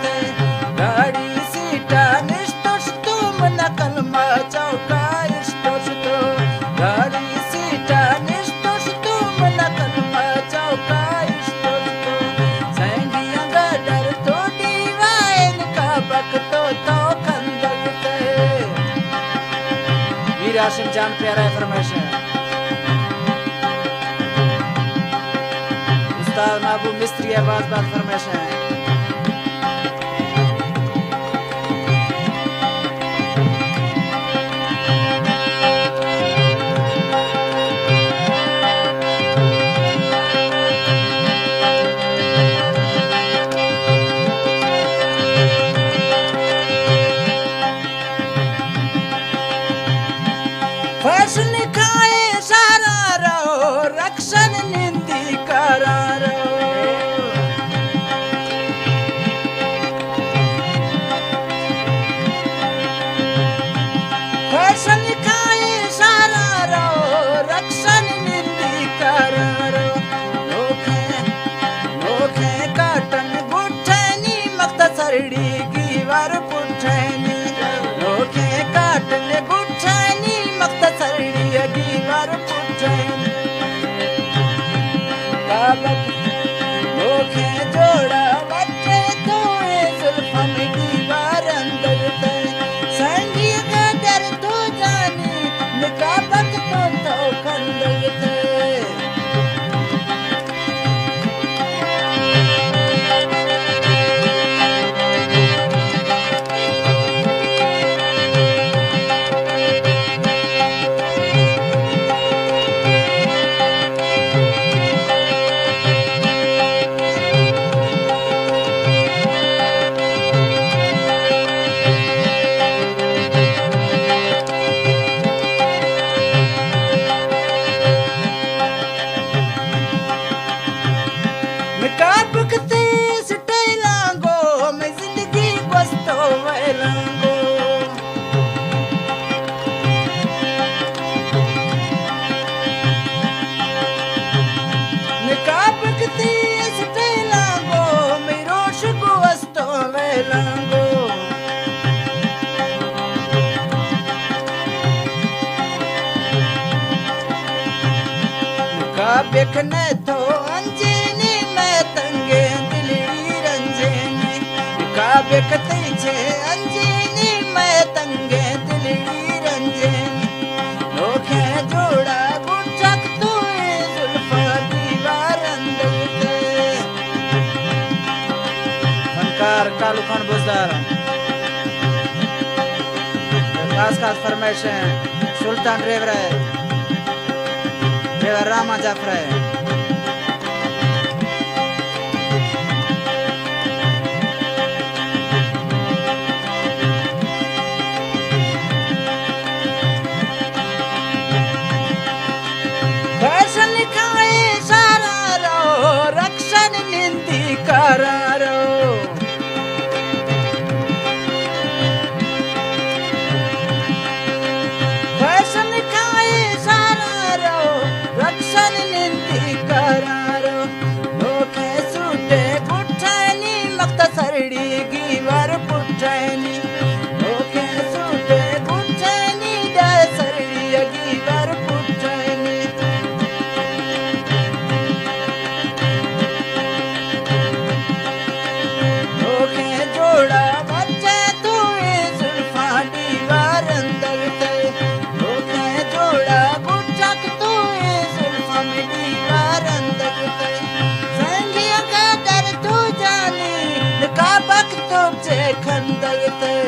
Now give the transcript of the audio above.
थे गाड़ी सीटा निष्ठुष तुम नकल चौका इष्टुष तो गाड़ी सीटा निष्ठुष तुम नकल चौका इष्टुष तो सैंगिया गडर तो दीवाइन का बकतो तो खंदक थे। वीर हाशिम जान प्यारा फरमाइश है। उस्ताद महबूब मिस्त्री आवाज बात फरमाइश है। फैशन खाए सारा रहो रक्षण निंदी करा रहो फैशन खाए सारा रहो रक्षण निंदी करा रहो नोखे काटन गुठनी मक्त सरड़ी गीवर पुठनी नोखे काटन गुठनी मक्त सरड़ी गीवर पुठनी काबक नोखे जोड़ा बच्चे तो जुल्फन गीवर अंदर थे संगी गदर तो जानी निकाबक तो खंदर थे। काबकते स्टाइलांगो मैं जिंदगी बस्तो वेलांगो मैं काबकते स्टाइलांगो मैं रोश को बस्तो वेलांगो काबकने तो अंजनी तंगे दिली रंजनी काबकते छे अंजनी मैं तंगे दिली रंजनी नोखे जोड़ा गुटक तू जुल्फा दीवार अंदर थे। फनकार कालू खान बुजदार खास फरमाइश है। सुल्तान ड्राइवर रामा जाफर है। फैशन खाए सारा रहो रक्षण निंदी करा रहो फैशन खाए सारा रहो रक्षण निंदी करा रहो नोखे सूटे पुठनी मक्त सरड़ी गीवर पुठनी नोखे सूटे पुठनी डा सरड़ी गीवर पुठनी जोड़ा बच्चे तू जुल्फा दीवार अंदर थे नोखे जोड़ा गुटक तू जुल्फा में दीवार अंदर थे संगिया का दर तू जानी काबक तुझे खंदर थे।